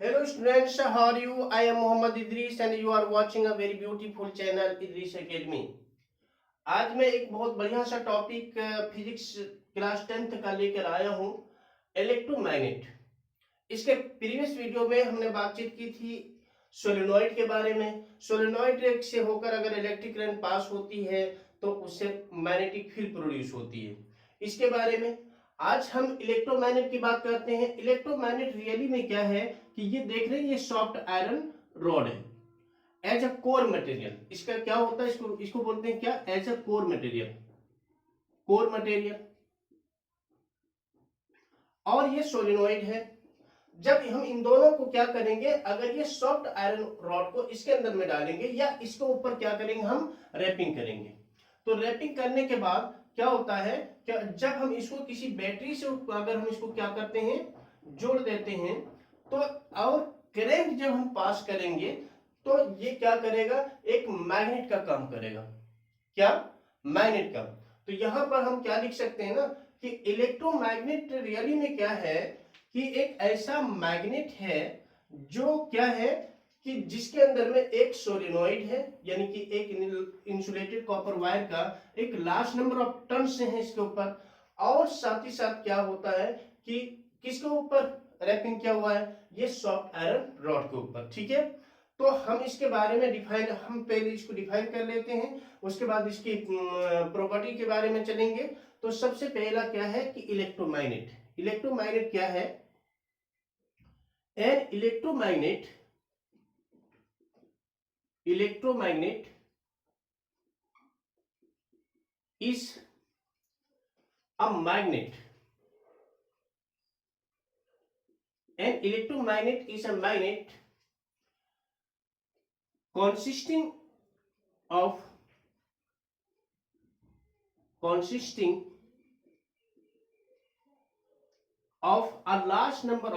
Hello students, how are you? I am Mohammad Idris and you are watching a very beautiful channel Idris Academy. आज मैं एक बहुत बढ़िया सा topic physics class 10th का लेकर आया हूँ, इलेक्ट्रोमैग्नेट। इसके प्रीवियस वीडियो में हमने बातचीत की थी सोलेनॉइड के बारे में। सोलेनॉइड से होकर अगर इलेक्ट्रिक करंट पास होती है तो उससे मैग्नेटिक फील्ड प्रोड्यूस होती है। इसके बारे में आज हम इलेक्ट्रोमैग्नेट की बात करते हैं। इलेक्ट्रोमैग्नेट रियली में क्या है कि ये देख रहे हैं, ये सॉफ्ट आयरन रॉड है एज अ कोर मटेरियल। इसका क्या होता है, इसको बोलते हैं क्या, as a core material, core material. और ये सोलेनॉइड है। जब हम इन दोनों को क्या करेंगे, अगर ये सॉफ्ट आयरन रॉड को इसके अंदर में डालेंगे या इसके ऊपर क्या करेंगे, हम रैपिंग करेंगे। तो रैपिंग करने के बाद क्या होता है, क्या जब हम इसको किसी बैटरी से अगर हम इसको क्या करते हैं, जोड़ देते हैं, तो और करंट जब हम पास करेंगे तो ये क्या करेगा, एक मैग्नेट का काम करेगा। क्या, मैग्नेट का। तो यहां पर हम क्या लिख सकते हैं ना कि इलेक्ट्रोमैग्नेट रियली में क्या है कि एक ऐसा मैग्नेट है जो क्या है कि जिसके अंदर में एक सोलेनॉइड है, यानी कि एक इंसुलेटेड कॉपर वायर का एक लार्ज नंबर ऑफ टर्न्स है इसके ऊपर। और साथ ही साथ क्या होता है कि किसके ऊपर रैपिंग किया हुआ है, ये सॉफ्ट आयरन रॉड के ऊपर। ठीक है, तो हम इसके बारे में हम पहले इसको डिफाइन कर लेते हैं, उसके बाद इसकी प्रॉपर्टी के बारे में चलेंगे। तो सबसे पहला क्या है कि इलेक्ट्रोमैग्नेट। इलेक्ट्रोमैग्नेट क्या है, an electromagnet is a magnet. An electromagnet is a magnet consisting of a large number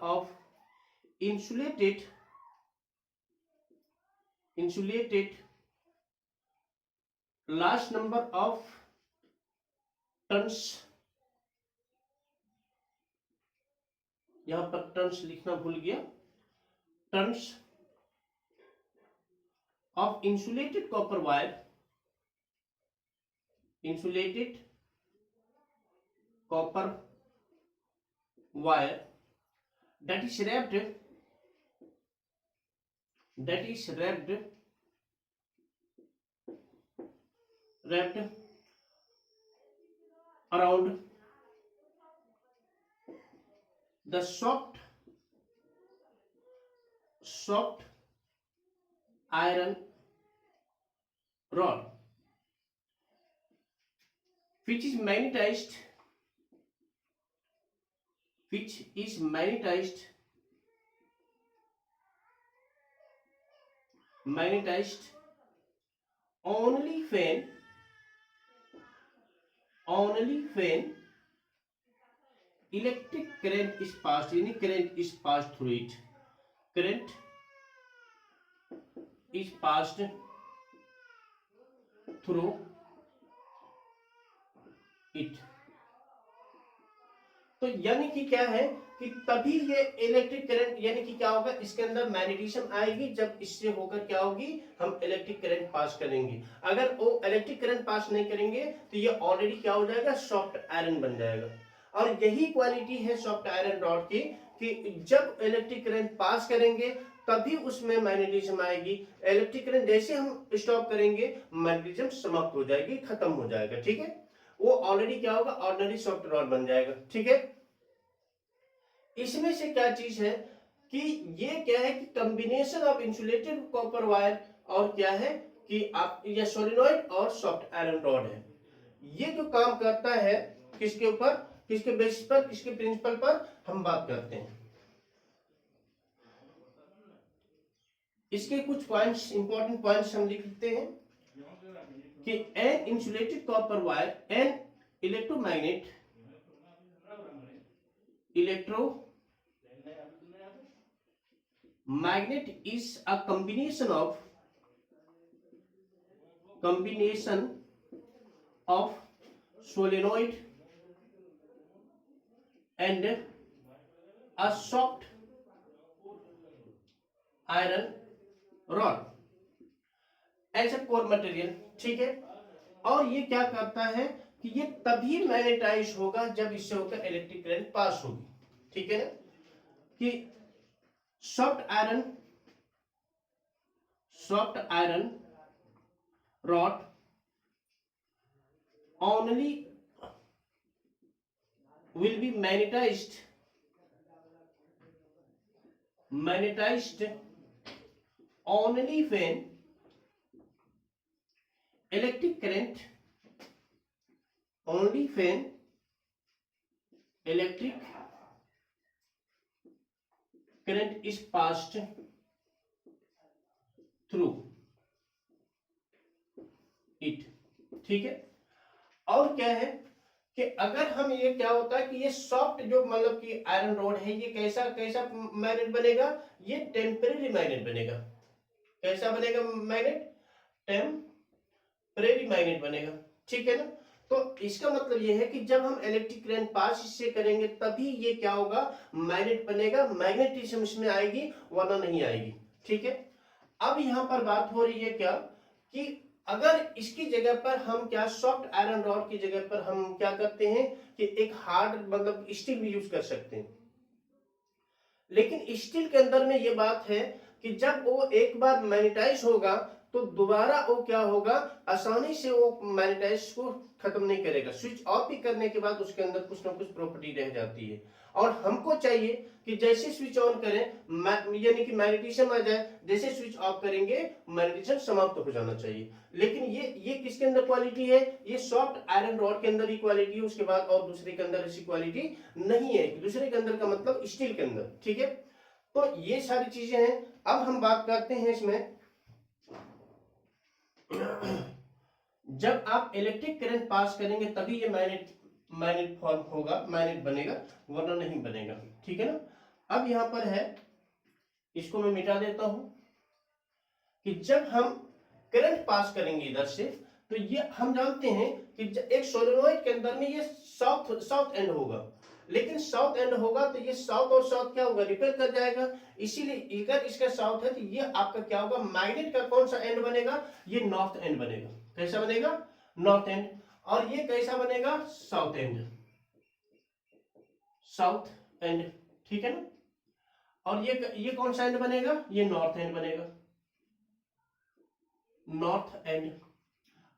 of insulated large number of turns, यहां पर टर्न्स लिखना भूल गया, turns of insulated copper wire, insulated copper wire that is wrapped around the soft iron rod which is magnetized only when electric current is passed, यानी current is passed through it, current is passed through it। तो यानी कि क्या है कि तभी ये electric current, यानी कि क्या होगा, इसके अंदर मैग्नेटिज्म आएगी, जब इससे होकर क्या होगी, हम इलेक्ट्रिक करंट पास करेंगे। अगर वो इलेक्ट्रिक करंट पास नहीं करेंगे तो ये ऑलरेडी क्या हो जाएगा, सॉफ्ट आयरन बन जाएगा। और यही क्वालिटी है सॉफ्ट आयरन रॉड की कि जब इलेक्ट्रिक करंट पास करेंगे तभी उसमें मैग्नेटिज्म आएगी। इलेक्ट्रिक करंट जैसे हम स्टॉप करेंगे, मैग्नेटिज्म समाप्त हो जाएगी, खत्म हो जाएगा। ठीक है, वो ऑलरेडी क्या होगा, ऑर्डिनरी सॉफ्ट रॉड बन जाएगा। ठीक है, इसमें से क्या चीज है कि ये क्या है कि combination of insulated copper wire और क्या है कि आप ये सोलेनॉइड और सॉफ्ट आयरन रॉड है। ये जो काम करता है किसके ऊपर, किसके बेसिस पर, किसके प्रिंसिपल पर हम बात करते हैं। इसके कुछ पॉइंट्स, इंपॉर्टेंट पॉइंट्स हम लिखते हैं कि an insulated copper wire, an electromagnet is a combination of solenoid and a soft iron rod as a core material. ठीक है, और ये क्या करता है कि ये तभी मैग्नेटाइज होगा जब इससे होकर इलेक्ट्रिक करंट पास होगी। ठीक है ना, कि soft iron rod only will be magnetized only when electric current is passed through it। ठीक है, और क्या है कि अगर हम ये क्या होता है कि ये सॉफ्ट जो मतलब कि आयरन रॉड है, ये कैसा कैसा मैग्नेट बनेगा, ये टेम्परेरी मैग्नेट बनेगा। कैसा बनेगा मैग्नेट? टेम्परेरी मैग्नेट बनेगा। ठीक है ना, तो इसका मतलब ये है कि जब हम इलेक्ट्रिक करंट पास इससे करेंगे तभी ये क्या होगा, मैग्नेट बनेगा, मैग्नेटिज्म इसमें आएगी, वरना नहीं आएगी। ठीक है, अब यहां पर बात हो रही है क्या कि अगर इसकी जगह पर हम क्या सॉफ्ट आयरन रॉड की जगह पर हम क्या करते हैं कि एक हार्ड मतलब स्टील भी यूज कर सकते हैं। लेकिन स्टील के अंदर में ये बात है कि जब वो एक बार मैग्नेटाइज होगा तो दोबारा वो क्या होगा, आसानी से वो मैग्नेटाइज को खत्म नहीं करेगा। स्विच ऑफ भी करने के बाद उसके अंदर कुछ ना कुछ प्रॉपर्टी रह जाती है, और हमको चाहिए कि जैसे स्विच ऑन करें यानी कि मैग्नेटिज्म आ जाए, जैसे स्विच ऑफ करेंगे मैग्नेटिज्म समाप्त हो जाना चाहिए। लेकिन ये किसके अंदर क्वालिटी है, ये सॉफ्ट आयरन रॉड के अंदर ही क्वालिटी है, उसके बाद और दूसरे के अंदर ऐसी क्वालिटी नहीं है। दूसरे के अंदर का मतलब स्टील के अंदर। ठीक है, तो ये सारी चीजें हैं। अब हम बात करते हैं इसमें जब आप इलेक्ट्रिक करंट पास करेंगे तभी ये मैग्नेट फॉर्म होगा, मैग्नेट बनेगा, वरना नहीं बनेगा। ठीक है ना, अब यहां पर है, इसको मैं मिटा देता हूं कि जब हम करंट पास करेंगे इधर से, तो ये हम जानते हैं कि एक सोलेनोइड के अंदर में ये साउथ एंड होगा, लेकिन साउथ एंड होगा तो ये साउथ और साउथ क्या होगा, रिपेल कर जाएगा। इसीलिए अगर इसका साउथ है तो ये आपका क्या होगा, मैग्नेट का कौन सा एंड बनेगा, ये नॉर्थ एंड बनेगा। कैसा बनेगा, नॉर्थ एंड। और ये कैसा बनेगा, साउथ एंड, साउथ एंड। ठीक है ना, और ये कौन सा एंड बनेगा, ये नॉर्थ एंड बनेगा, नॉर्थ एंड।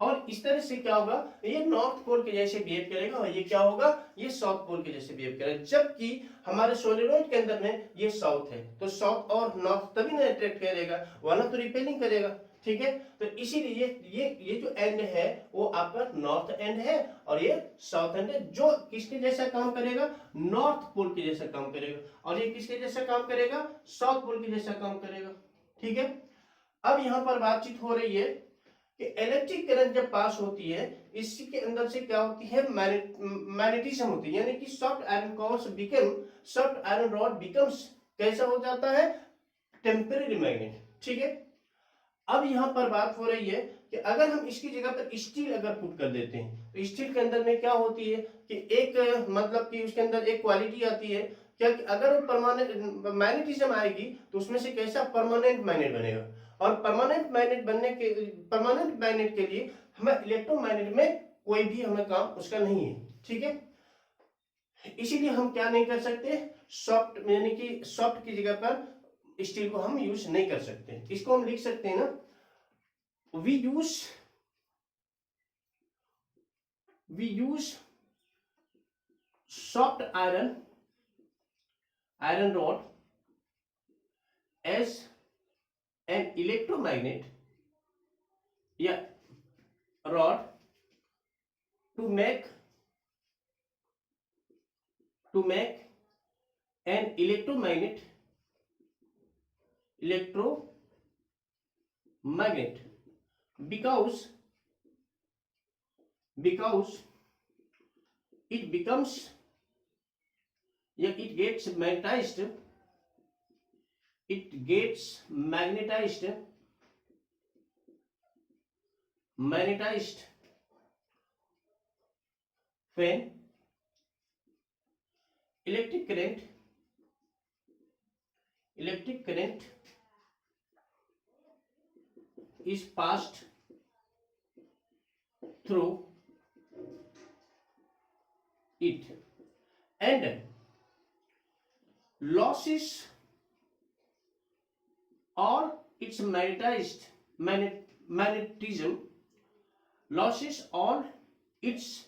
और इस तरह से क्या होगा, ये नॉर्थ पोल के जैसे बिहेव करेगा, और ये क्या होगा, ये साउथ पोल के जैसे बिहेव करेगा। जबकि हमारे सोलेनोइड के अंदर में ये साउथ है, तो साउथ और नॉर्थ तभी ना अट्रैक्ट करेगा, वरना तो रिपेलिंग करेगा। ठीक है, तो इसीलिए ये जो एंड है वो आपका नॉर्थ एंड है, और ये साउथ एंड है, जो किसके जैसा काम करेगा, नॉर्थ पोल के जैसा काम करेगा। और ये किसके जैसा काम करेगा, साउथ पोल के जैसा काम करेगा। ठीक है, अब यहां पर बातचीत हो रही है कि इलेक्ट्रिक करंट जब पास होती है, इसी के अंदर से क्या होती है, मैग्नेटिज्म होती है, यानी कि सॉफ्ट आयरन रॉड बिकम्स कैसा हो जाता है, टेम्परेरी मैग्नेट। ठीक है, अब यहां पर बात हो रही है कि अगर हम इसकी जगह पर स्टील अगर पुट कर देते हैं, तो स्टील के अंदर में क्या होती है कि एक मतलब कि उसके अंदर एक क्वालिटी आती है क्या कि अगर परमानेंट मैग्नेटिज्म आएगी तो उसमें से कैसा परमानेंट मैग्नेट बनेगा, और परमानेंट मैग्नेट के लिए हमें इलेक्ट्रोमैग्नेट में कोई भी हमें काम उसका नहीं है। ठीक है, इसीलिए हम क्या नहीं कर सकते, सॉफ्ट यानी कि सॉफ्ट की जगह पर स्टील को हम यूज नहीं कर सकते। इसको हम लिख सकते हैं ना, we use soft iron rod as an electromagnet या rod to make an electromagnet because it becomes it gets magnetized when electric current is passed through it, and losses or its magnetism, losses or its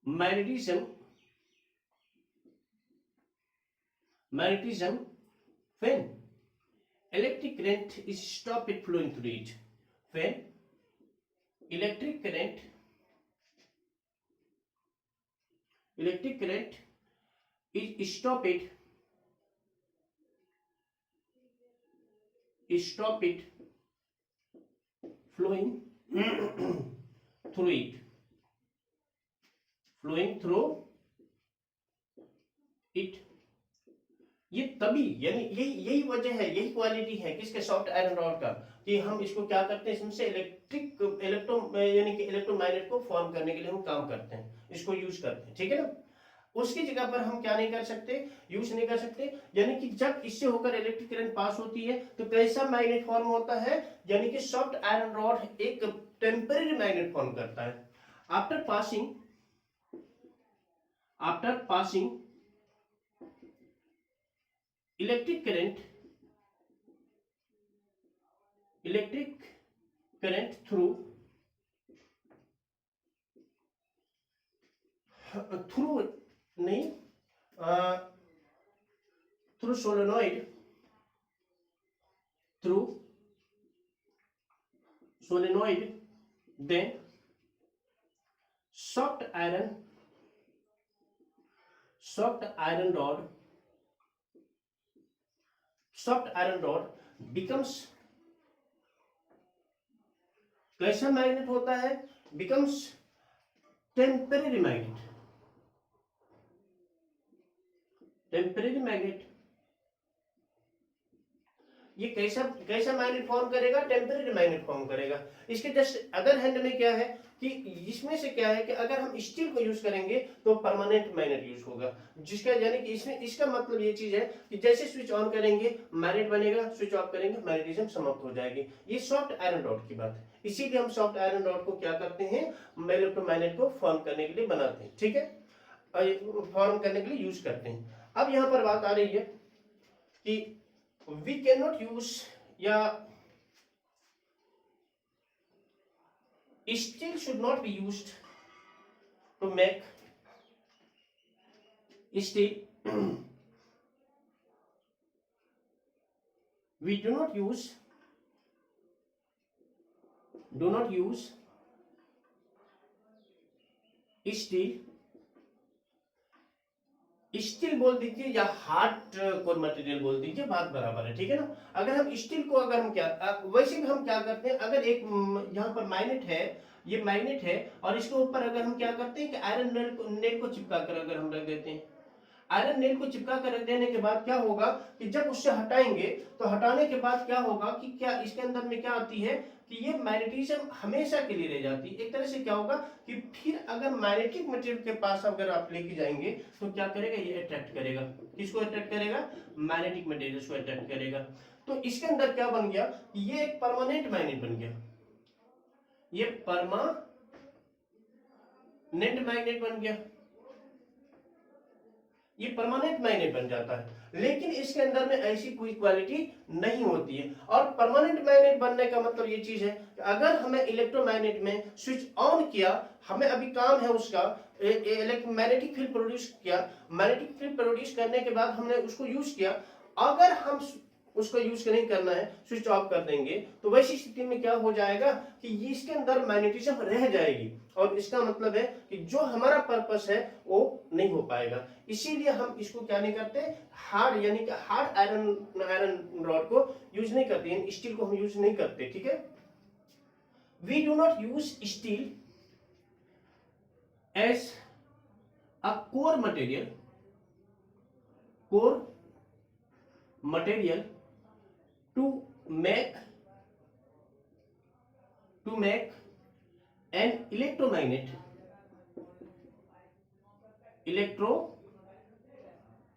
magnetism when electric current is stopped flowing through it. When electric current is stopped flowing through it, ये तभी, यानी यही वजह है, यही quality है किसके, soft iron rod का, कि हम इसको क्या करते हैं, इसमें से यानी कि इलेक्ट्रोमैग्नेट को फॉर्म करने के लिए हम काम करते हैं, इसको यूज करते हैं, ठीक है ना। उसकी जगह पर हम क्या नहीं कर सकते, यूज नहीं कर सकते। यानी कि जब इससे होकर इलेक्ट्रिक करंट पास होती है तो कैसा मैग्नेट फॉर्म होता है, यानी कि सॉफ्ट आयरन रॉड एक टेम्पररी मैग्नेट फॉर्म करता है। After passing electric current through solenoid, then soft iron rod becomes, कैसा मैग्नेट होता है, becomes टेम्पररी मैग्नेट। ये कैसा मैग्नेट फॉर्म करेगा, टेम्पररी मैग्नेट फॉर्म करेगा। इसके जस्ट अदर हैंड में क्या है कि इसमें से क्या है कि अगर हम स्टील को यूज करेंगे तो परमानेंट मैग्नेट यूज होगा, जिसका यानी कि इसमें इसका मतलब ये चीज है कि जैसे स्विच ऑन करेंगे मैग्नेट बनेगा, स्विच ऑफ करेंगे मैग्नेटिज्म समाप्त हो जाएगी। ये सॉफ्ट आयरन रॉड की बात है, इसीलिए हम सॉफ्ट आयरन रॉड को क्या करते हैं, इलेक्ट्रोमैग्नेट को फॉर्म करने के लिए बनाते हैं, ठीक है, फॉर्म करने के लिए यूज करते हैं। अब यहाँ पर बात आ रही है कि we cannot use, या steel should not be used to make steel. We do not use steel बोल दीजिए या हार्ड कोर मटेरियल बोल दीजिए, बात बराबर है, ठीक है ना। अगर हम स्टील को अगर हम क्या, वैसे भी हम क्या करते हैं, अगर एक यहाँ पर मैग्नेट है, ये मैग्नेट है, और इसके ऊपर अगर हम क्या करते हैं कि आयरन नेल को चिपका कर अगर हम रख देते हैं, आयरन नेल को चिपका कर रख देने के बाद क्या होगा कि जब उससे हटाएंगे तो हटाने के बाद क्या होगा कि क्या इसके अंदर में क्या आती है कि ये मैग्नेटिज्म हमेशा के लिए रह जाती है। एक तरह से क्या होगा कि फिर अगर मैग्नेटिक मटेरियल के पास अगर आप लेके जाएंगे तो क्या करेगा, ये अट्रैक्ट करेगा, किसको अट्रैक्ट करेगा, मैग्नेटिक मटेरियल को अट्रैक्ट करेगा। तो इसके अंदर क्या बन गया, ये एक परमानेंट मैग्नेट बन गया, ये परमानेंट मैग्नेट बन गया, ये परमानेंट मैग्नेट बन जाता है। लेकिन इसके अंदर में ऐसी कोई क्वालिटी नहीं होती है। और परमानेंट मैग्नेट बनने का मतलब ये चीज है कि अगर हमें इलेक्ट्रोमैग्नेट में स्विच ऑन किया, हमें अभी काम है उसका, मैग्नेटिक फील्ड प्रोड्यूस किया, मैग्नेटिक फील्ड प्रोड्यूस करने के बाद हमने उसको यूज किया, अगर हम उसको यूज नहीं करना है, स्विच ऑफ कर देंगे, तो वैसी स्थिति में क्या हो जाएगा कि इसके अंदर मैग्नेटिज्म रह जाएगी, और इसका मतलब है कि जो हमारा पर्पस है वो नहीं हो पाएगा। इसीलिए हम इसको क्या नहीं करते, हार्ड यानी कि हार्ड आयरन रॉड को यूज नहीं करते, स्टील को हम यूज नहीं करते, ठीक है। We do not use steel as a core material to make an electromagnet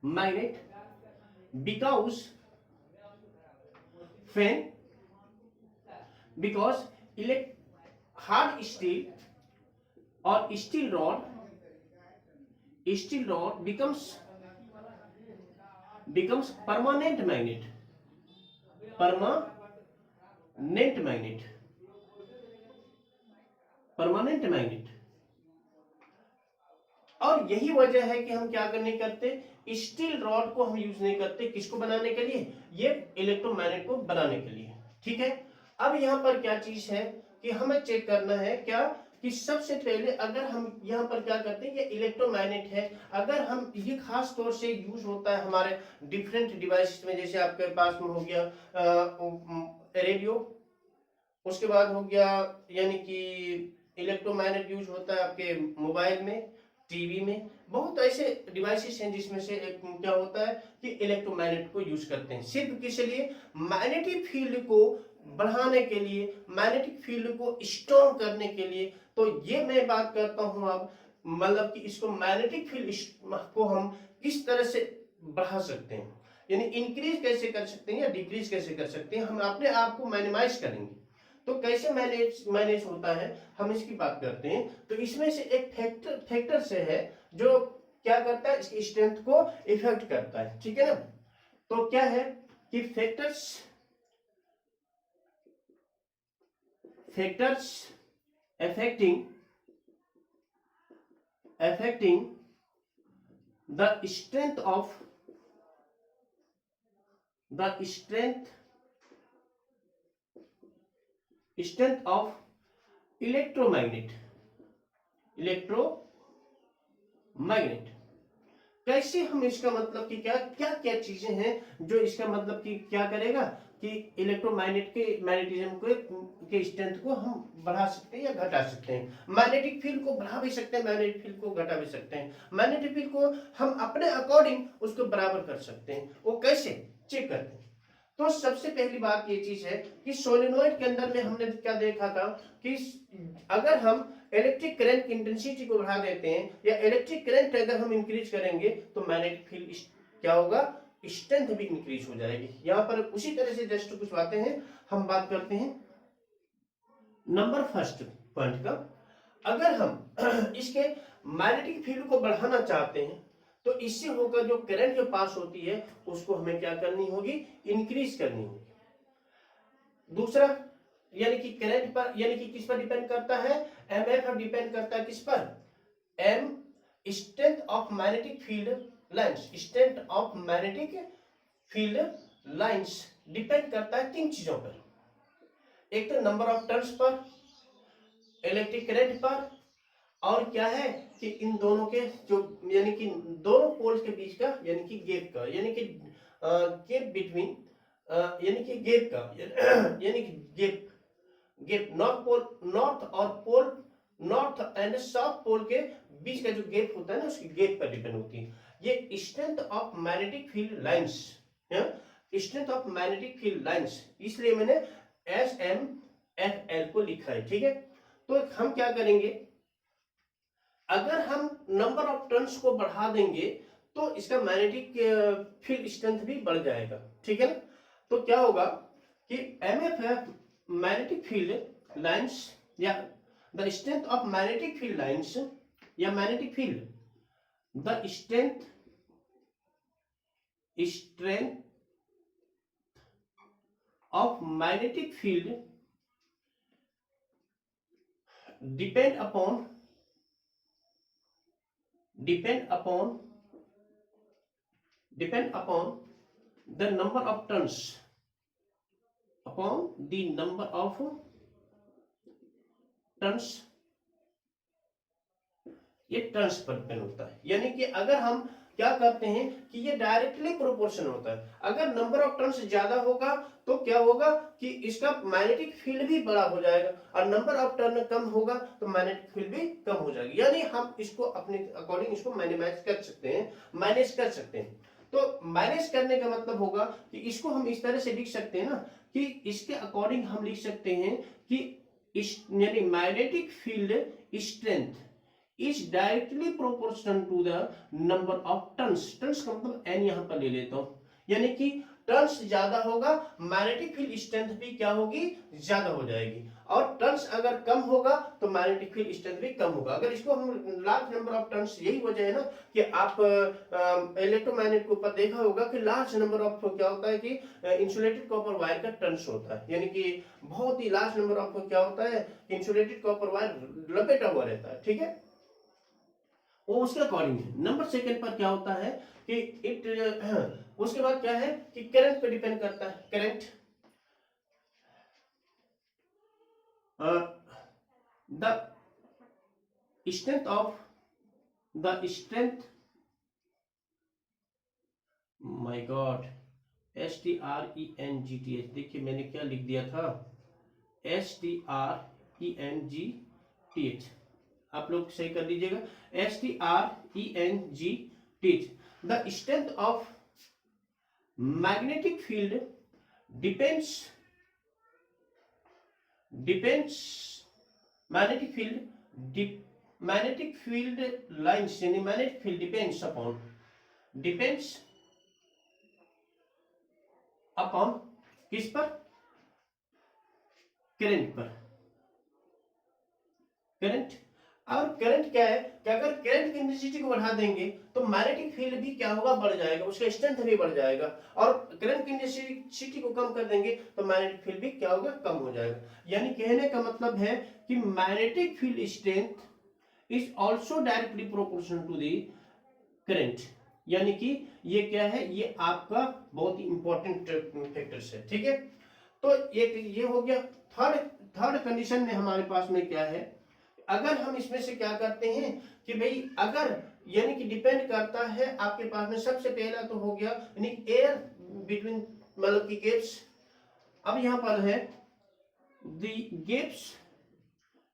magnet because fan because hard steel or steel rod becomes permanent magnet। और यही वजह है कि हम क्या करने करते, स्टील रॉड को हम यूज नहीं करते, किसको बनाने के लिए, ये इलेक्ट्रोमैग्नेट को बनाने के लिए। ठीक है, अब यहाँ पर क्या चीज है कि हमें चेक करना है क्या कि सबसे पहले अगर हम यहाँ पर क्या करते हैं, ये इलेक्ट्रोमैग्नेट है, अगर हम ये खास तौर से यूज होता है हमारे डिफरेंट डिवाइस में, जैसे आपके पास में हो गया रेडियो, उसके बाद हो गया यानी कि इलेक्ट्रोमैग्नेट यूज होता है आपके मोबाइल में, टीवी में, बहुत ऐसे डिवाइसेस हैं जिसमें से एक क्या होता है कि इलेक्ट्रोमैग्नेट को यूज करते हैं सिर्फ किस लिए, मैग्नेटिक फील्ड को बढ़ाने के लिए, मैग्नेटिक फील्ड को स्ट्रॉन्ग करने के लिए। तो ये मैं बात करता हूं अब, मतलब कि इसको मैग्नेटिक फील्ड को हम किस तरह से बढ़ा सकते हैं, यानी इंक्रीज कैसे कर सकते हैं या डिक्रीज कैसे कर सकते हैं, हम अपने आप को मिनिमाइज करेंगे। तो कैसे मैनेज होता है हम इसकी बात करते हैं। तो इसमें से एक फैक्टर से है जो क्या करता है, इसकी स्ट्रेंथ को इफेक्ट करता है। ठीक है ना, तो क्या है कि factors affecting the strength of electromagnet. कैसे हम इसका मतलब कि क्या क्या क्या चीजें हैं जो इसका मतलब कि क्या करेगा कि इलेक्ट्रोमैग्नेट के मैग्नेटिज्म के स्ट्रेंथ को हम बढ़ा सकते हैं या घटा सकते हैं। मैग्नेटिक फील्ड को बढ़ा भी सकते हैं, मैग्नेटिक फील्ड को घटा भी सकते हैं, मैग्नेटिक फील्ड को हम अपने अकॉर्डिंग उसको बराबर कर सकते हैं। वो कैसे चेक करते हैं, तो सबसे पहली बात ये चीज है कि सोलेनोइड के अंदर में हमने क्या देखा था कि अगर हम इलेक्ट्रिक करंट की इंटेंसिटी को बढ़ा देते हैं या इलेक्ट्रिक करंट अगर हम इंक्रीज करेंगे तो मैग्नेटिक फील्ड क्या होगा, स्ट्रेंथ भी इंक्रीज हो जाएगी। यहां पर उसी तरह से जस्ट कुछ बातें हैं, हम बात करते हैं नंबर फर्स्ट पॉइंट का। अगर हम इसके मैग्नेटिक फील्ड को बढ़ाना चाहते हैं तो इससे होकर जो करंट जो पास होती है उसको हमें क्या करनी होगी, इंक्रीज करनी होगी। दूसरा यानी कि करंट पर, यानी कि किस पर डिपेंड करता है, एमएफ पर डिपेंड करता है, किस पर, M strength of magnetic field lines. Strength of magnetic field lines depend करता है तीन चीजों पर, एक तो नंबर ऑफ टर्न्स पर, इलेक्ट्रिक करंट पर, और क्या है कि इन दोनों के जो यानी कि दोनों पोल्स के बीच का यानी कि गैप का, यानी कि गैप बिटवीन, यानी कि गैप का यानी कि गैप नॉर्थ और पोल, नॉर्थ एंड साउथ पोल के बीच का जो गैप होता है ना, उसकी गैप पर डिपेंड होती है ये strength of magnetic field lines. Strength of magnetic field lines, इसलिए मैंने SMFL को लिखा है। ठीक है, तो हम क्या करेंगे, अगर हम नंबर ऑफ टर्न्स को बढ़ा देंगे तो इसका मैग्नेटिक फील्ड स्ट्रेंथ भी बढ़ जाएगा। ठीक है ना, तो क्या होगा कि MFF मैग्नेटिक फील्ड लाइंस या the strength of magnetic field lines या magnetic field, the strength of magnetic field depend upon the number of turns, upon the number of turns, ये टर्न्स पर डिपेंड होता है। यानी कि अगर हम क्या करते हैं कि ये डायरेक्टली प्रोपोर्शन होता है, अगर नंबर ऑफ टर्न्स ज्यादा होगा तो क्या होगा कि इसका मैग्नेटिक फील्ड भी बड़ा हो जाएगा, और नंबर ऑफ टर्न कम होगा तो मैग्नेटिक फील्ड भी कम हो जाएगी। यानी हम इसको अपने अकॉर्डिंग इसको मैनेज कर सकते हैं। तो मैनेज करने का मतलब होगा कि इसको हम इस तरह से लिख सकते हैं ना कि इसके अकॉर्डिंग हम लिख सकते हैं कि यानी magnetic field strength is directly proportional to the number of turns. Turns का मतलब एन यहां पर ले लेता हूं, यानी कि टर्न्स ज्यादा होगा, मैग्नेटिक फील्ड स्ट्रेंथ भी क्या होगी, ज्यादा हो जाएगी। और टर्न्स अगर कम होगा तो मैग्नेटिक फील्ड स्ट्रेंथ भी कम होगा। अगर इसको हम लार्ज नंबर ऑफ टर्न्स, यही वजह है ना कि आप इलेक्ट्रोमैग्नेट के ऊपर देखा होगा कि लार्ज नंबर ऑफ क्या होता है कि इंसुलेटेड कॉपर वायर का टर्न्स होता है, यानी कि बहुत ही लार्ज नंबर ऑफ क्या होता है, इंसुलेटेड कॉपर वायर लपेटा हुआ रहता है, ठीक है, वो उसके अकॉर्डिंग है। नंबर सेकंड पर क्या होता है कि उसके बाद क्या है कि करंट पे डिपेंड करता है। Current the strength my God, STRENGTH, देखिए मैंने क्या लिख दिया था, STRENGTH, आप लोग सही कर लीजिएगा, STRENGTH। The strength of magnetic field depends magnetic field lines, यानी मैग्नेटिक फील्ड डिपेंड्स अपॉन किस पर, करंट पर। करंट, और करंट क्या है कि अगर करंट की इंटेंसिटी को बढ़ा देंगे तो मैग्नेटिक फील्ड भी क्या होगा, बढ़ जाएगा, उसका स्ट्रेंथ भी बढ़ जाएगा। और करंट की इंटेंसिटी को कम कर देंगे तो मैग्नेटिक फील्ड भी क्या होगा, कम हो जाएगा। यानी कहने का मतलब है कि magnetic field strength is also directly proportional to the current. यानी कि ये क्या है, ये आपका बहुत ही इंपॉर्टेंट फैक्टर्स है, ठीक है। तो ये हो गया। थर्ड कंडीशन में हमारे पास में क्या है, अगर हम इसमें से क्या करते हैं कि भाई अगर, यानी कि डिपेंड करता है आपके पास में, सबसे पहला तो हो गया यानी एयर बिटवीन, मतलब कि गैप्स। अब यहां पर है द गैप्स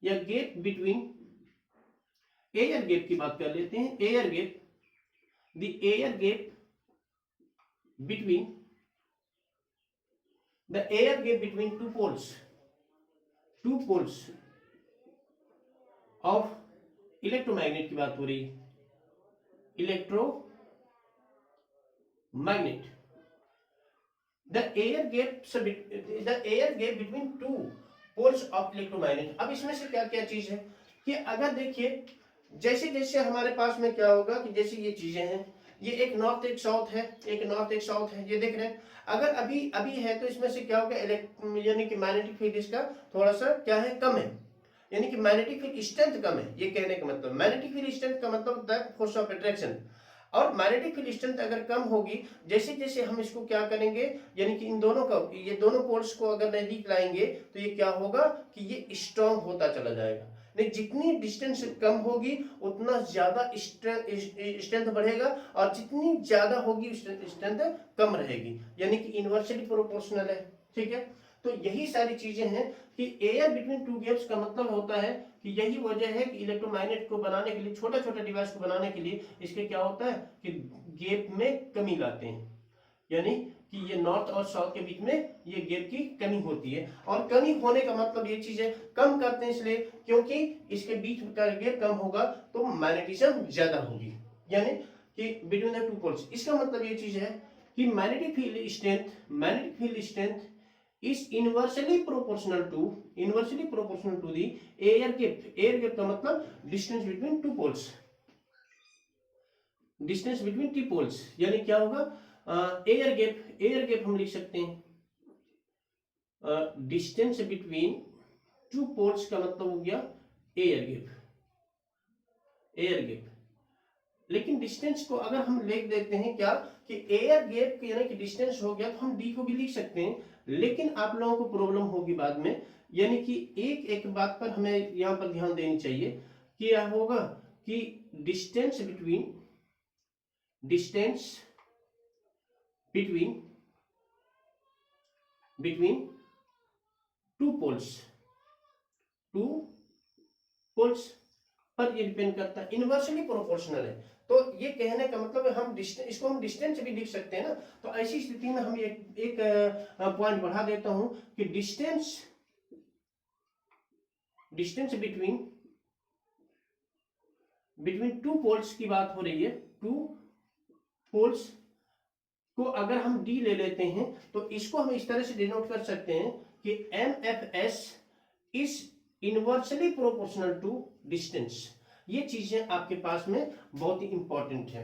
या गैप बिटवीन, एयर गैप की बात कर लेते हैं। Air gap, the air gap between two poles of electromagnet की बात हो रही है, electromagnet. The air gap between two poles of electromagnet. अब इसमें से क्या क्या चीज है कि अगर देखिए, जैसे जैसे हमारे पास में क्या होगा कि जैसे ये चीजें हैं, ये एक नॉर्थ एक साउथ है, एक नॉर्थ एक साउथ है, ये देख रहे हैं। अगर अभी अभी है तो इसमें से क्या होगा, यानी कि मैग्नेटिक फील्ड इसका थोड़ा सा क्या है, कम है, यानी कि मैग्नेटिक फील्ड स्ट्रेंथ कम है। ये कहने का मतलब, मैग्नेटिक फील्ड स्ट्रेंथ का मतलब होता है फोर्स ऑफ अट्रैक्शन। और मैग्नेटिक फील्ड स्ट्रेंथ अगर कम होगी, जैसे जैसे हम इसको क्या करेंगे, यानी कि इन दोनों का, ये दोनों पोल्स को अगर नजदीक लाएंगे तो ये क्या होगा कि ये स्ट्रांग होता चला जाएगा। नहीं, जितनी डिस्टेंस कम होगी उतना ज्यादा स्ट्रेंथ बढ़ेगा, और जितनी ज्यादा होगी स्ट्रेंथ कम रहेगी, यानी कि इनवर्सली प्रोपोर्शनल है, ठीक है। तो यही सारी चीजें हैं कि एयर बिटवीन टू गैप्स का मतलब होता है कि यही वजह है कि इलेक्ट्रोमैग्नेट को बनाने के लिए, छोटा छोटा डिवाइस को बनाने के लिए इसके क्या होता है कि गैप में कमी लाते हैं, यानी कि ये नॉर्थ और साउथ के बीच में ये गैप की कमी होती है। और कमी होने का मतलब ये चीज है, कम करते हैं इसलिए क्योंकि इसके बीच का गैप कम होगा तो मैग्नेटिज्म ज्यादा होगी, यानी कि बिटवीन द टू पोल्स। इसका मतलब ये चीज है कि magnetic field strength is inversely proportional to the air gap। air gap का मतलब distance between two poles, यानी क्या होगा, एयर गैप हम लिख सकते हैं, डिस्टेंस बिटवीन टू पोल्स का मतलब हो गया एयर गैप। लेकिन डिस्टेंस को अगर हम लिख देते हैं क्या कि एयर गैप यानी कि डिस्टेंस हो गया, तो हम डी को भी लिख सकते हैं, लेकिन आप लोगों को प्रॉब्लम होगी बाद में। यानी कि एक एक बात पर हमें यहां पर ध्यान देनी चाहिए कि क्या होगा कि डिस्टेंस बिटवीन टू पोल्स पर ये डिपेंड करता है, इनवर्सली प्रोपोर्शनल है। तो ये कहने का मतलब है हम इसको हम डिस्टेंस भी लिख सकते हैं ना। तो ऐसी स्थिति में हम एक पॉइंट बढ़ा देता हूं कि distance between between two poles की बात हो रही है, टू पोल्स को अगर हम डी ले लेते हैं तो इसको हम इस तरह से डिनोट कर सकते हैं कि MFS is inversely proportional to distance. ये चीजें आपके पास में बहुत ही इंपॉर्टेंट है।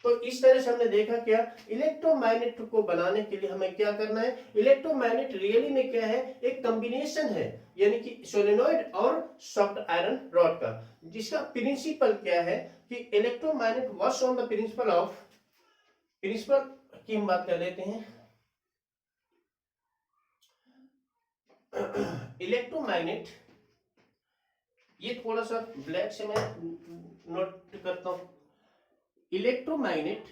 तो इस तरह से हमने देखा क्या, इलेक्ट्रोमैग्नेट को बनाने के लिए हमें क्या करना है, इलेक्ट्रोमैग्नेट रियली में क्या है, एक कॉम्बिनेशन है, यानी कि सोलेनॉइड और सॉफ्ट आयरन रॉड का, जिसका प्रिंसिपल क्या है कि electromagnet works on the principle की हम बात कर लेते हैं। इलेक्ट्रोमैग्नेट, ये थोड़ा सा ब्लैक से मैं नोट करता हूं, electromagnet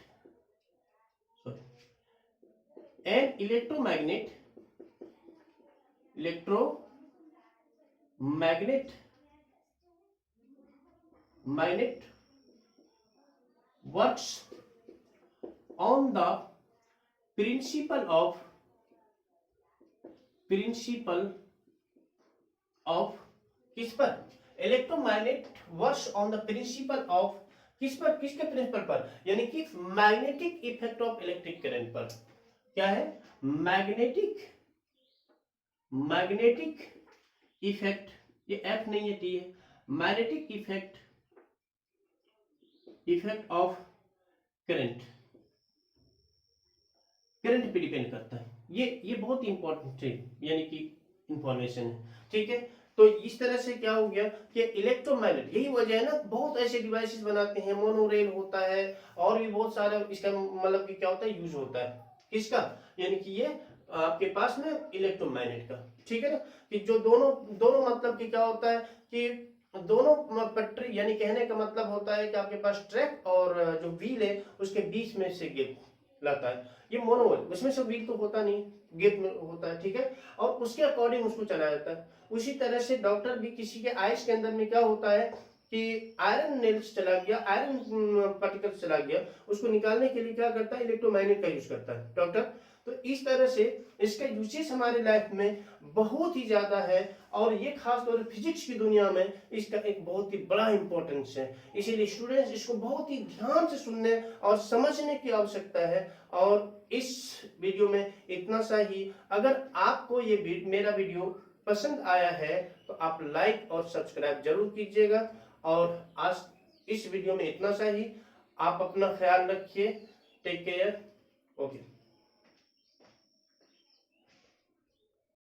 and electromagnet works on the principle of किस पर, electromagnet works on the principle of किस पर, किसके प्रिंसिपल पर, यानी कि magnetic effect of electric current पर। क्या है, मैग्नेटिक इफेक्ट, ये एफ नहीं है टी है, मैग्नेटिक इफेक्ट ऑफ करंट पे डिपेंड करता है। ये बहुत इंपॉर्टेंट है, यानी कि इंफॉर्मेशन है, ठीक है। तो इस तरह से क्या हो गया कि इलेक्ट्रोमैग्नेट, यही वजह है ना, बहुत ऐसे डिवाइसेस बनाते हैं, मोनोरेल होता है और भी बहुत सारा इसका मतलब कि क्या होता है, यूज होता है किसका, यानी कि ये आपके पास में इलेक्ट्रोमैग्नेट का, ठीक है ना, कि जो दोनों मतलब कि क्या होता है कि दोनों पटरी, यानी कहने का मतलब होता है कि आपके पास ट्रैक और जो व्हील है उसके बीच में से गेप लाता है, ये मोनोवेल, उसमें से व्हील तो होता नहीं, गेप में होता है, ठीक है, और उसके अकॉर्डिंग उसको चलाया जाता है। उसी तरह से डॉक्टर भी किसी के आइस के अंदर में क्या होता है कि आयरन नेल्स चला गया, आयरन पार्टिकल चला गया, उसको निकालने के लिए क्या करता है, इलेक्ट्रोमैग्नेट का यूज करता है डॉक्टर। तो इस तरह से इसका यूजेस हमारे लाइफ में बहुत ही ज्यादा है, और ये खास तौर पर फिजिक्स की दुनिया में इसका एक बहुत ही बड़ा इंपॉर्टेंस है। इसीलिए स्टूडेंट्स इसको बहुत ही ध्यान से सुनने और समझने की आवश्यकता है। और इस वीडियो में इतना सा ही। अगर आपको ये मेरा वीडियो पसंद आया है तो आप लाइक और सब्सक्राइब जरूर कीजिएगा। और आज इस वीडियो में इतना सा ही। आप अपना ख्याल रखिए। Take care. ओके।